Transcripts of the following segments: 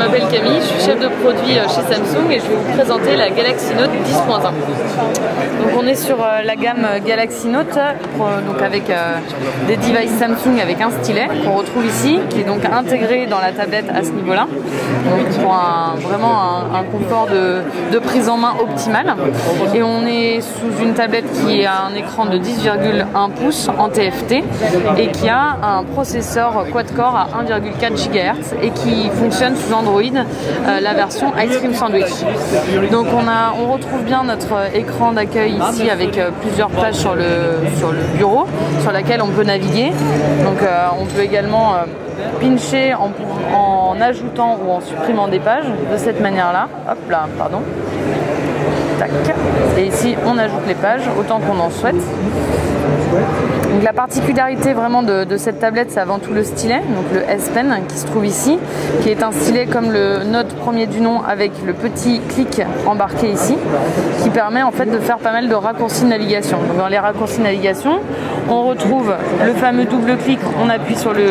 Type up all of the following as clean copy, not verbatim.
m'appelle Camille, je suis chef de produit chez Samsung et je vais vous présenter la Galaxy Note 10.1. Donc on est sur la gamme Galaxy Note, donc avec des devices Samsung avec un stylet qu'on retrouve ici, qui est donc intégré dans la tablette à ce niveau-là. Donc pour vraiment un confort de prise en main optimal. Et on est sous une tablette qui a un écran de 10,1 pouces en TFT et qui a un processeur quad-core à 1,4 GHz et qui fonctionne sous Android, la version Ice Cream Sandwich. Donc on retrouve bien notre écran d'accueil ici avec plusieurs pages sur le bureau sur laquelle on peut naviguer. Donc on peut également pincher en ajoutant ou en supprimant des pages de cette manière-là. Hop là, pardon. Tac. Et ici on ajoute les pages autant qu'on en souhaite. Donc la particularité vraiment de cette tablette, c'est avant tout le stylet, donc le S Pen qui se trouve ici, qui est un stylet comme le Note premier du nom avec le petit clic embarqué ici, qui permet en fait de faire pas mal de raccourcis de navigation. Donc dans les raccourcis de navigation, on retrouve le fameux double clic, on appuie sur le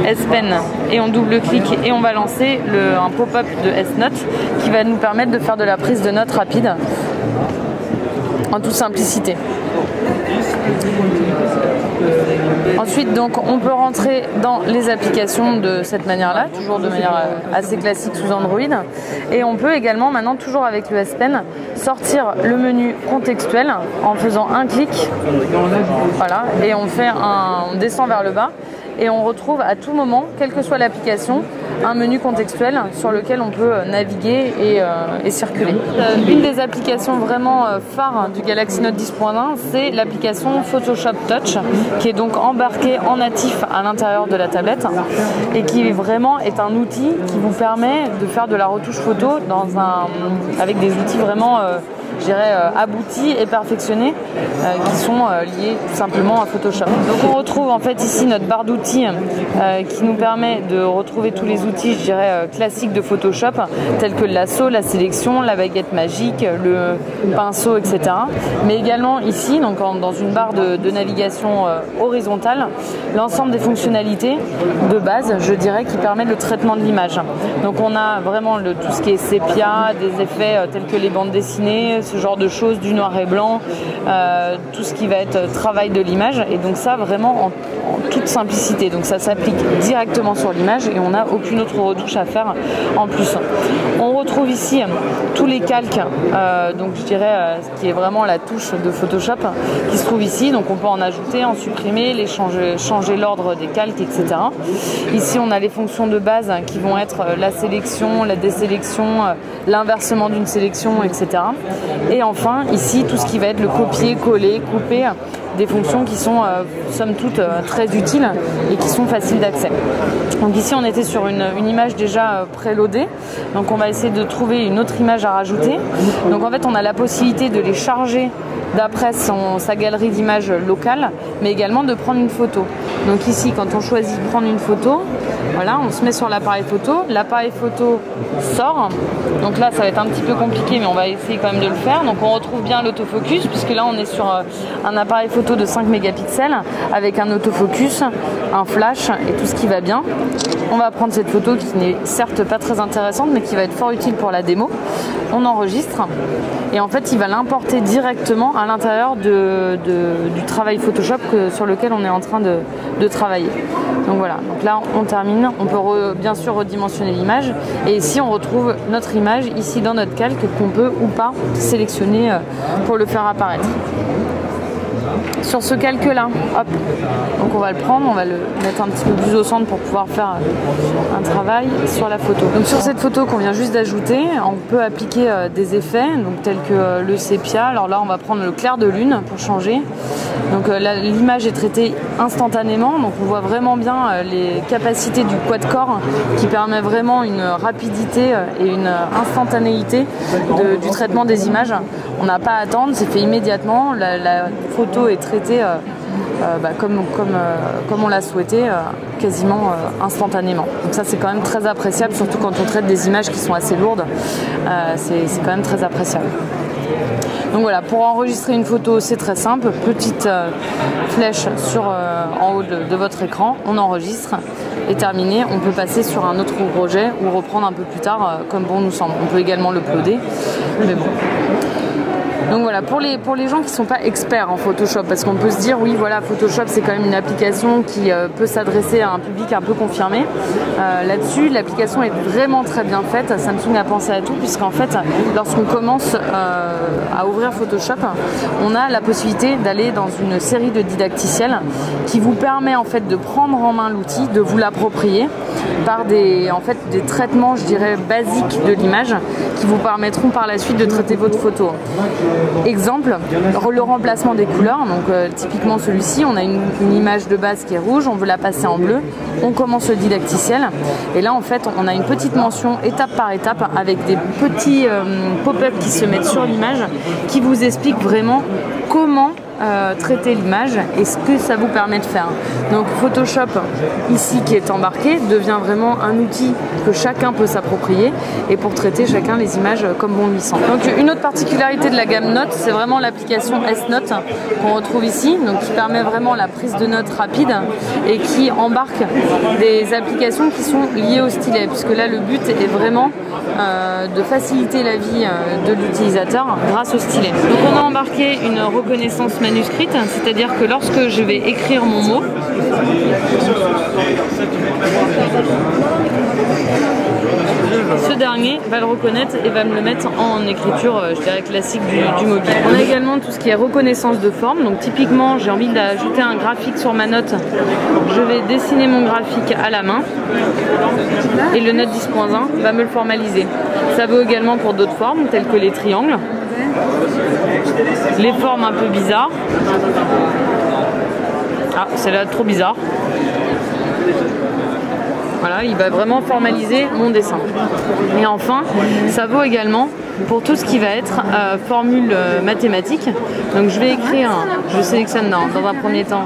S Pen et on double clic et on va lancer un pop-up de S Note qui va nous permettre de faire de la prise de notes rapide en toute simplicité. Ensuite, donc, on peut rentrer dans les applications de cette manière-là, toujours de manière assez classique sous Android. Et on peut également, maintenant, toujours avec le S Pen, sortir le menu contextuel en faisant un clic. Voilà, et on descend vers le bas. Et on retrouve à tout moment, quelle que soit l'application, un menu contextuel sur lequel on peut naviguer et circuler. Une des applications vraiment phares du Galaxy Note 10.1, c'est l'application Photoshop Touch, qui est donc embarquée en natif à l'intérieur de la tablette et qui vraiment est un outil qui vous permet de faire de la retouche photo avec des outils vraiment je dirais aboutis et perfectionnés qui sont liés tout simplement à Photoshop. Donc on retrouve en fait ici notre barre d'outils qui nous permet de retrouver tous les outils, je dirais classiques de Photoshop, tels que le lasso, la sélection, la baguette magique, le pinceau, etc. Mais également ici, donc dans une barre de navigation horizontale, l'ensemble des fonctionnalités de base, je dirais, qui permettent le traitement de l'image. Donc on a vraiment tout ce qui est sépia, des effets tels que les bandes dessinées, ce genre de choses, du noir et blanc, tout ce qui va être travail de l'image, et donc ça vraiment en toute simplicité. Donc ça s'applique directement sur l'image et on n'a aucune autre retouche à faire en plus. On retrouve ici tous les calques, donc je dirais ce qui est vraiment la touche de Photoshop qui se trouve ici. Donc on peut en ajouter, en supprimer, changer l'ordre des calques, etc. Ici on a les fonctions de base qui vont être la sélection, la désélection, l'inversement d'une sélection, etc. Et enfin ici tout ce qui va être le copier, coller, couper, des fonctions qui sont somme toute très utiles et qui sont faciles d'accès. Donc ici on était sur une image déjà préloadée, donc on va essayer de trouver une autre image à rajouter. Donc en fait on a la possibilité de les charger d'après sa galerie d'images locale, mais également de prendre une photo. Donc ici quand on choisit de prendre une photo, voilà, on se met sur l'appareil photo sort. Donc là ça va être un petit peu compliqué mais on va essayer quand même de le faire. Donc on retrouve bien l'autofocus puisque là on est sur un appareil photo de 5 mégapixels avec un autofocus, un flash et tout ce qui va bien. On va prendre cette photo qui n'est certes pas très intéressante mais qui va être fort utile pour la démo. On enregistre et en fait il va l'importer directement à l'intérieur du travail Photoshop sur lequel on est en train de travailler. Donc voilà, donc là on termine, on peut bien sûr redimensionner l'image et ici on retrouve notre image ici dans notre calque qu'on peut ou pas sélectionner pour le faire apparaître. Sur ce calque là, hop, donc on va le prendre, on va le mettre un petit peu plus au centre pour pouvoir faire un travail sur la photo. Donc sur cette photo qu'on vient juste d'ajouter, on peut appliquer des effets, donc tels que le sépia. Alors là on va prendre le clair de lune pour changer. Donc l'image est traitée instantanément, donc on voit vraiment bien les capacités du quad-core qui permet vraiment une rapidité et une instantanéité du traitement des images. On n'a pas à attendre, c'est fait immédiatement. La photo est traitée comme on l'a souhaité, quasiment instantanément. Donc ça c'est quand même très appréciable, surtout quand on traite des images qui sont assez lourdes, c'est quand même très appréciable. Donc voilà, pour enregistrer une photo, c'est très simple. Petite flèche en haut de votre écran, on enregistre et terminé. On peut passer sur un autre projet ou reprendre un peu plus tard comme bon nous semble. On peut également l'uploader, mais bon. Donc voilà, pour les gens qui ne sont pas experts en Photoshop, parce qu'on peut se dire, oui, voilà, Photoshop, c'est quand même une application qui peut s'adresser à un public un peu confirmé. Là-dessus, l'application est vraiment très bien faite. Samsung a pensé à tout, puisqu'en fait, lorsqu'on commence à ouvrir Photoshop, on a la possibilité d'aller dans une série de didacticiels qui vous permet en fait de prendre en main l'outil, de vous l'approprier par des traitements, je dirais, basiques de l'image qui vous permettront par la suite de traiter votre photo. Exemple, le remplacement des couleurs. Donc typiquement celui-ci, on a une image de base qui est rouge, on veut la passer en bleu, on commence le didacticiel et là en fait on a une petite mention étape par étape avec des petits pop-up qui se mettent sur l'image qui vous expliquent vraiment comment traiter l'image et ce que ça vous permet de faire. Donc Photoshop ici qui est embarqué devient vraiment un outil que chacun peut s'approprier et pour traiter chacun les images comme bon lui semble. Donc une autre particularité de la gamme Note, c'est vraiment l'application S-Note qu'on retrouve ici, donc qui permet vraiment la prise de notes rapide et qui embarque des applications qui sont liées au stylet, puisque là le but est vraiment de faciliter la vie de l'utilisateur grâce au stylet. Donc on a embarqué une reconnaissance manuscrite, c'est-à-dire que lorsque je vais écrire mon mot, ce dernier va le reconnaître et va me le mettre en écriture, je dirais, classique du mobile. On a également tout ce qui est reconnaissance de forme. Donc typiquement, j'ai envie d'ajouter un graphique sur ma note. Je vais dessiner mon graphique à la main et le Note 10.1 va me le formaliser. Ça vaut également pour d'autres formes, telles que les triangles, les formes un peu bizarres. Ah, celle-là trop bizarre. Voilà, il va vraiment formaliser mon dessin. Et enfin, ça vaut également pour tout ce qui va être formule mathématique. Donc je vais écrire, je sélectionne dans un premier temps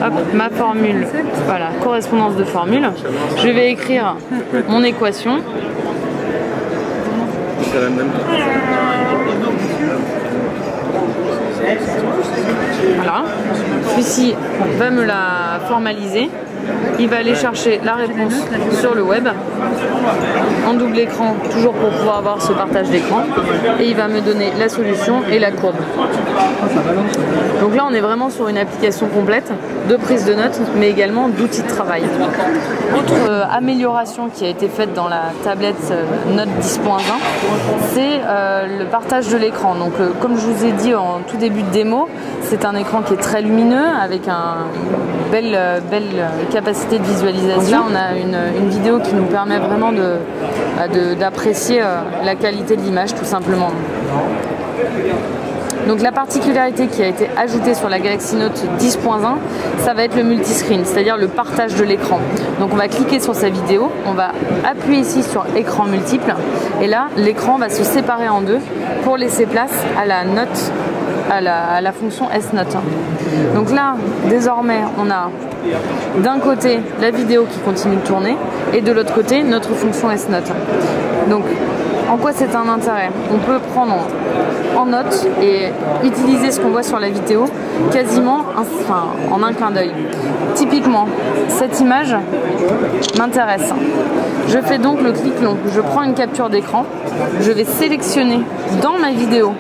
hop, ma formule, voilà, correspondance de formule. Je vais écrire mon équation. Voilà, celui-ci va me la formaliser. Il va aller chercher la réponse sur le web en double écran, toujours pour pouvoir avoir ce partage d'écran, et il va me donner la solution et la courbe. Donc là on est vraiment sur une application complète de prise de notes mais également d'outils de travail. Autre amélioration qui a été faite dans la tablette Note 10.1, c'est le partage de l'écran. Donc comme je vous ai dit en tout début de démo, c'est un écran qui est très lumineux avec une belle capacité de visualisation. Là on a une vidéo qui nous permet vraiment d'apprécier la qualité de l'image tout simplement. Donc la particularité qui a été ajoutée sur la Galaxy Note 10.1, ça va être le multiscreen, c'est-à-dire le partage de l'écran. Donc on va cliquer sur sa vidéo, on va appuyer ici sur écran multiple et là l'écran va se séparer en deux pour laisser place à la note, à la fonction S-Note. Donc là désormais on a d'un côté la vidéo qui continue de tourner et de l'autre côté notre fonction S-Note. Donc en quoi c'est un intérêt? On peut prendre en note et utiliser ce qu'on voit sur la vidéo quasiment en un clin d'œil. Typiquement, cette image m'intéresse. Je fais donc le clic long. Je prends une capture d'écran. Je vais sélectionner dans ma vidéo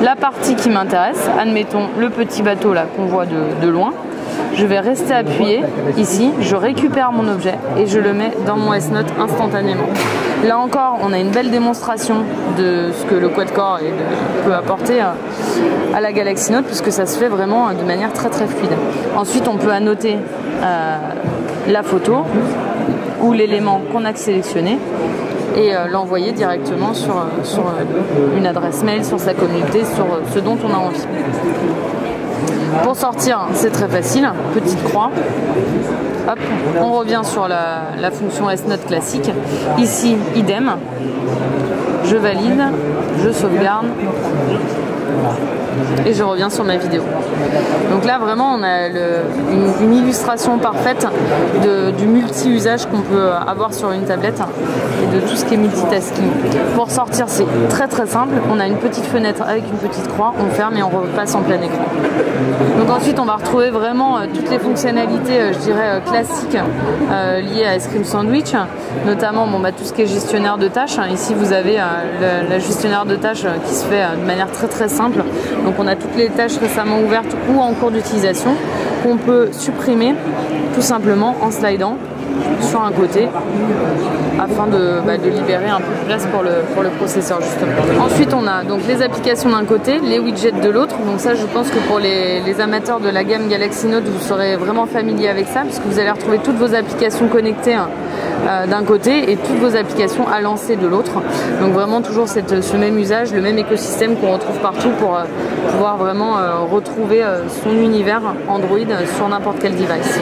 la partie qui m'intéresse. Admettons le petit bateau là qu'on voit de loin. Je vais rester appuyé ici, je récupère mon objet et je le mets dans mon S-Note instantanément. Là encore, on a une belle démonstration de ce que le quad-core peut apporter à la Galaxy Note, puisque ça se fait vraiment de manière très très fluide. Ensuite, on peut annoter la photo ou l'élément qu'on a sélectionné et l'envoyer directement sur une adresse mail, sur sa communauté, sur ce dont on a envie. Pour sortir, c'est très facile, petite croix. Hop, on revient sur la fonction S-Note classique. Ici, idem. Je valide, je sauvegarde. et je reviens sur ma vidéo. Donc là vraiment on a une illustration parfaite du multi-usage qu'on peut avoir sur une tablette et de tout ce qui est multitasking. Pour sortir c'est très très simple, on a une petite fenêtre avec une petite croix, on ferme et on repasse en plein écran. Donc ensuite on va retrouver vraiment toutes les fonctionnalités je dirais classiques liées à Ice Cream Sandwich, notamment tout ce qui est gestionnaire de tâches. Ici vous avez le gestionnaire de tâches qui se fait de manière très très simple. Donc on a toutes les tâches récemment ouvertes ou en cours d'utilisation qu'on peut supprimer tout simplement en slidant sur un côté afin de libérer un peu de place pour le processeur justement. Ensuite on a donc les applications d'un côté, les widgets de l'autre. Donc ça je pense que pour les amateurs de la gamme Galaxy Note vous serez vraiment familier avec ça puisque vous allez retrouver toutes vos applications connectées d'un côté et toutes vos applications à lancer de l'autre. Donc vraiment toujours ce même usage, le même écosystème qu'on retrouve partout pour pouvoir vraiment retrouver son univers Android sur n'importe quel device.